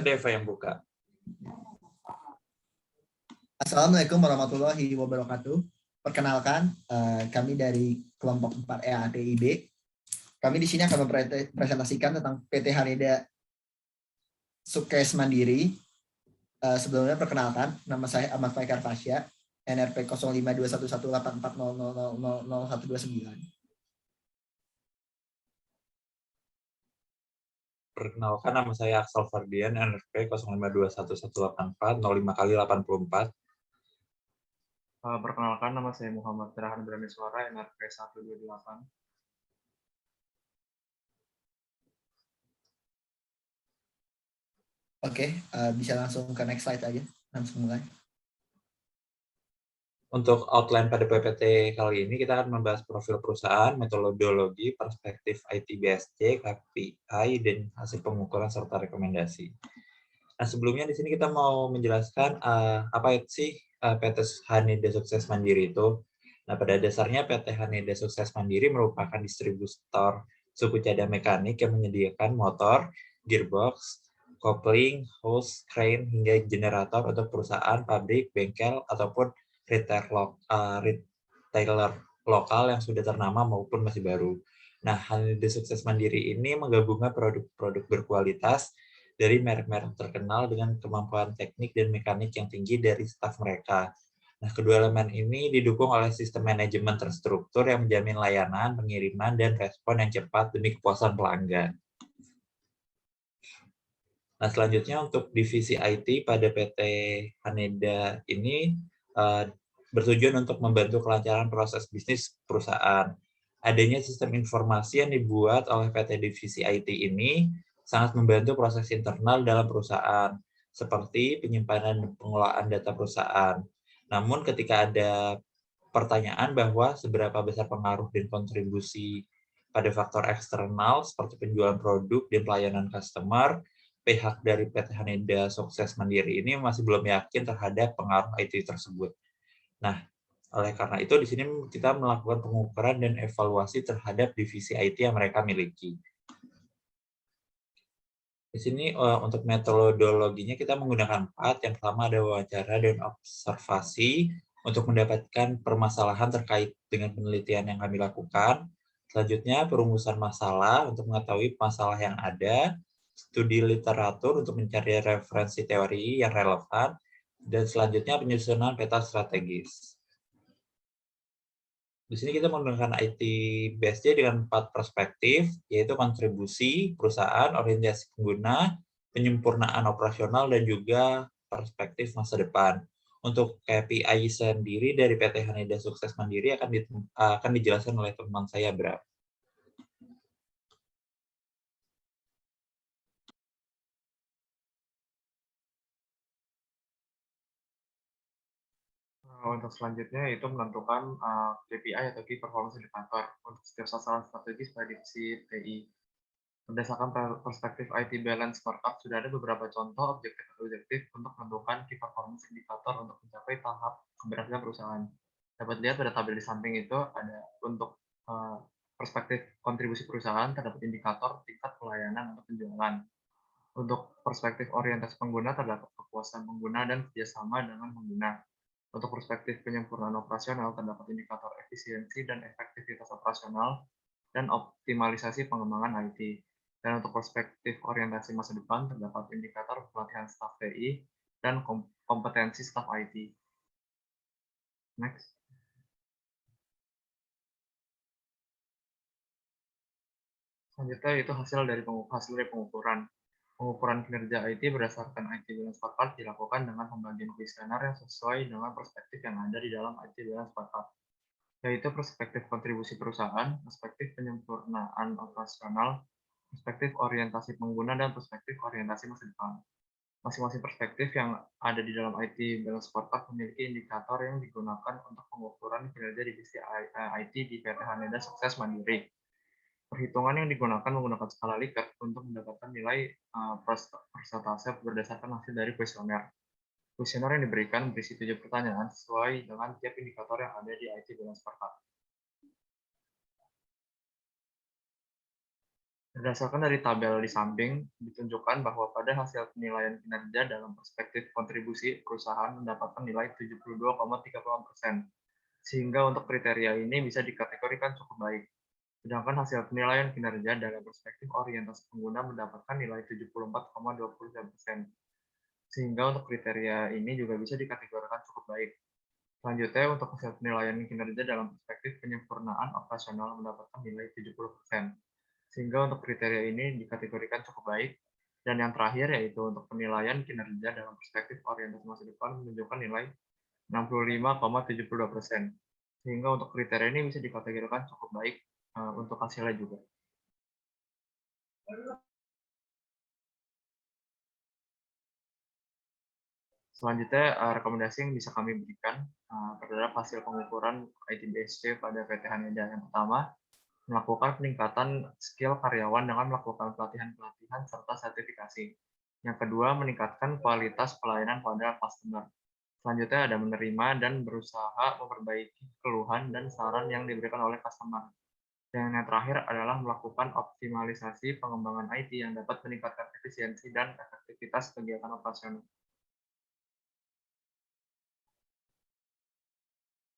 Deva yang buka. Assalamualaikum warahmatullahi wabarakatuh. Perkenalkan, kami dari kelompok 4 EATIB. Kami di sini akan mempresentasikan tentang PT Haneda Sukses Mandiri. Sebelumnya perkenalkan, nama saya Ahmad Faikar Fasya, NRP 05211840000129. Perkenalkan, nama saya Axel Ferdian, NRP 0521184005x84. Perkenalkan, nama saya Muhammad Terahan Braniswara, NRP 128. Oke, bisa langsung ke next slide aja, langsung mulai. Untuk outline pada PPT kali ini, kita akan membahas profil perusahaan, metodologi, perspektif IT BSC, KPI, dan hasil pengukuran serta rekomendasi. Nah, sebelumnya di sini kita mau menjelaskan apa sih PT Haneda Sukses Mandiri itu. Nah, pada dasarnya PT Haneda Sukses Mandiri merupakan distributor suku cadang mekanik yang menyediakan motor, gearbox, kopling, hose, crane, hingga generator untuk perusahaan, pabrik, bengkel, ataupun retailer lokal yang sudah ternama maupun masih baru. Nah, Haneda Sukses Mandiri ini menggabungkan produk-produk berkualitas dari merek-merek terkenal dengan kemampuan teknik dan mekanik yang tinggi dari staf mereka. Nah, kedua elemen ini didukung oleh sistem manajemen terstruktur yang menjamin layanan, pengiriman, dan respon yang cepat demi kepuasan pelanggan. Nah, selanjutnya untuk divisi IT pada PT Haneda ini bertujuan untuk membantu kelancaran proses bisnis perusahaan. Adanya sistem informasi yang dibuat oleh PT Divisi IT ini sangat membantu proses internal dalam perusahaan, seperti penyimpanan dan pengelolaan data perusahaan. Namun ketika ada pertanyaan bahwa seberapa besar pengaruh dan kontribusi pada faktor eksternal seperti penjualan produk dan pelayanan customer, pihak dari PT Haneda Sukses Mandiri ini masih belum yakin terhadap pengaruh IT tersebut. Nah, oleh karena itu di sini kita melakukan pengukuran dan evaluasi terhadap divisi IT yang mereka miliki. Di sini untuk metodologinya kita menggunakan 4. Yang pertama ada wawancara dan observasi untuk mendapatkan permasalahan terkait dengan penelitian yang kami lakukan. Selanjutnya perumusan masalah untuk mengetahui masalah yang ada, studi literatur untuk mencari referensi teori yang relevan, dan selanjutnya penyusunan peta strategis. Di sini kita menggunakan IT BSC dengan 4 perspektif, yaitu kontribusi perusahaan, orientasi pengguna, penyempurnaan operasional, dan juga perspektif masa depan. Untuk KPI sendiri dari PT Haneda Sukses Mandiri akan dijelaskan oleh teman saya, Bram. Untuk selanjutnya itu menentukan KPI atau Key Performance Indicator untuk setiap sasaran strategis pada divisi TI. Berdasarkan perspektif IT Balance Scorecard, sudah ada beberapa contoh objektif untuk menentukan Key Performance Indicator untuk mencapai tahap keberhasilan perusahaan. Dapat lihat pada tabel di samping itu ada untuk perspektif kontribusi perusahaan terdapat indikator tingkat pelayanan atau penjualan. Untuk perspektif orientasi pengguna terdapat kepuasan pengguna dan kerjasama dengan pengguna. Untuk perspektif penyempurnaan operasional terdapat indikator efisiensi dan efektivitas operasional dan optimalisasi pengembangan IT. Dan untuk perspektif orientasi masa depan terdapat indikator pelatihan staf TI dan kompetensi staf IT. Next. Selanjutnya itu hasil dari pengukuran. Pengukuran kinerja IT berdasarkan IT Balance Scorecard dilakukan dengan pembagian kuesioner yang sesuai dengan perspektif yang ada di dalam IT Balance Scorecard, yaitu perspektif kontribusi perusahaan, perspektif penyempurnaan operasional, perspektif orientasi pengguna, dan perspektif orientasi masa depan. Masing-masing perspektif yang ada di dalam IT Balance Scorecard memiliki indikator yang digunakan untuk pengukuran kinerja divisi IT di PT Haneda Sukses Mandiri. Perhitungan yang digunakan menggunakan skala Likert untuk mendapatkan nilai persentase berdasarkan hasil dari kuesioner. Kuesioner yang diberikan berisi 7 pertanyaan sesuai dengan tiap indikator yang ada di IT Balance Scorecard. Berdasarkan dari tabel di samping, ditunjukkan bahwa pada hasil penilaian kinerja dalam perspektif kontribusi, perusahaan mendapatkan nilai 72,30%, sehingga untuk kriteria ini bisa dikategorikan cukup baik. Sedangkan hasil penilaian kinerja dalam perspektif orientasi pengguna mendapatkan nilai 74,23%, sehingga untuk kriteria ini juga bisa dikategorikan cukup baik. Selanjutnya, untuk hasil penilaian kinerja dalam perspektif penyempurnaan operasional mendapatkan nilai 70%, sehingga untuk kriteria ini dikategorikan cukup baik. Dan yang terakhir yaitu untuk penilaian kinerja dalam perspektif orientasi masa depan menunjukkan nilai 65,72%, sehingga untuk kriteria ini bisa dikategorikan cukup baik untuk hasilnya juga. Selanjutnya, rekomendasi yang bisa kami berikan terhadap hasil pengukuran ITBSC pada PT Haneda. Yang pertama, melakukan peningkatan skill karyawan dengan melakukan pelatihan-pelatihan serta sertifikasi. Yang kedua, meningkatkan kualitas pelayanan pada customer. Selanjutnya ada menerima dan berusaha memperbaiki keluhan dan saran yang diberikan oleh customer. Dan yang terakhir adalah melakukan optimalisasi pengembangan IT yang dapat meningkatkan efisiensi dan efektivitas kegiatan operasional.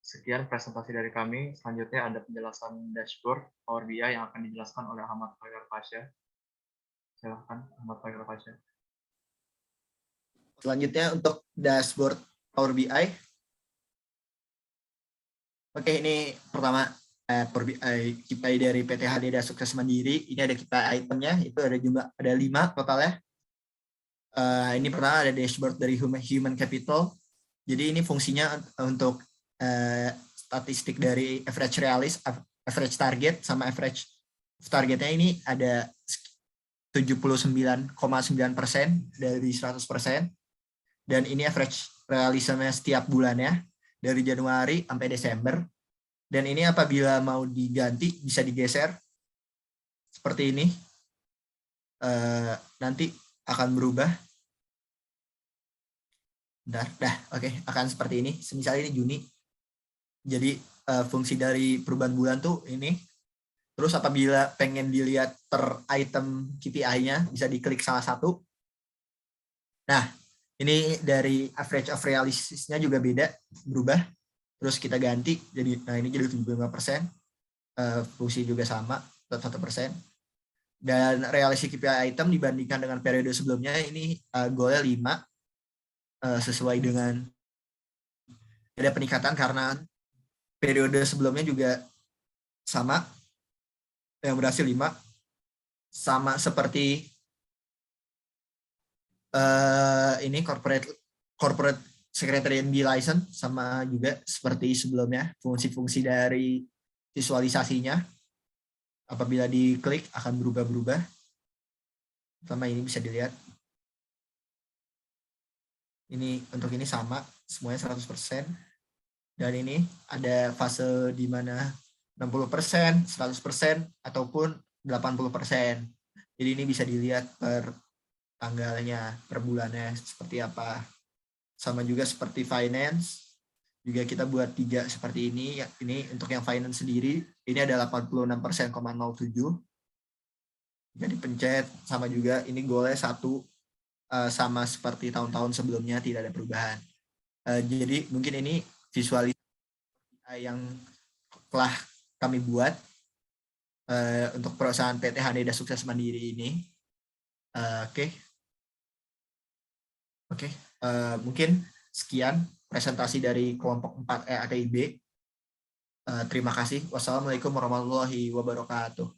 Sekian presentasi dari kami. Selanjutnya ada penjelasan dashboard Power BI yang akan dijelaskan oleh Ahmad Khairul Fasya. Silakan Ahmad Khairul Fasya. Selanjutnya untuk dashboard Power BI. Oke, ini pertama Power BI KPI dari PT Haneda Sukses Mandiri. Ini ada KPI itemnya, itu ada 5 totalnya. Ini pertama ada dashboard dari human capital. Jadi ini fungsinya untuk statistik dari average realis, average target sama average targetnya ini ada 79,9% dari 100%. Dan ini average realismenya setiap bulannya dari Januari sampai Desember. Dan ini apabila mau diganti bisa digeser seperti ini. Nanti akan berubah. Oke, akan seperti ini. Misalnya ini Juni. Jadi fungsi dari perubahan bulan tuh ini. Terus apabila pengen dilihat per item KPI-nya bisa diklik salah satu. Nah, ini dari average of realistisnya juga beda, berubah. Terus kita ganti jadi ini jadi 75%. Fungsi juga sama 1%. Dan realistic KPI item dibandingkan dengan periode sebelumnya ini goalnya 5 sesuai dengan ada peningkatan karena periode sebelumnya juga sama yang berhasil 5 sama seperti ini corporate secretary MB license sama juga seperti sebelumnya fungsi-fungsi dari visualisasinya apabila diklik akan berubah-berubah. Sama ini bisa dilihat. Ini untuk ini sama semuanya 100%. Dan ini ada fase di mana 60%, 100%, ataupun 80%. Jadi ini bisa dilihat per tanggalnya, per bulannya seperti apa. Sama juga seperti finance, juga kita buat 3 seperti ini. Ini untuk yang finance sendiri, ini ada 86,07%. Jika dipencet, sama juga ini goalnya 1, sama seperti tahun-tahun sebelumnya, tidak ada perubahan. Jadi mungkin ini visualisasi yang telah kami buat untuk perusahaan PT Haneda Sukses Mandiri ini. Oke. Mungkin sekian presentasi dari kelompok 4 EATIB. Terima kasih. Wassalamualaikum warahmatullahi wabarakatuh.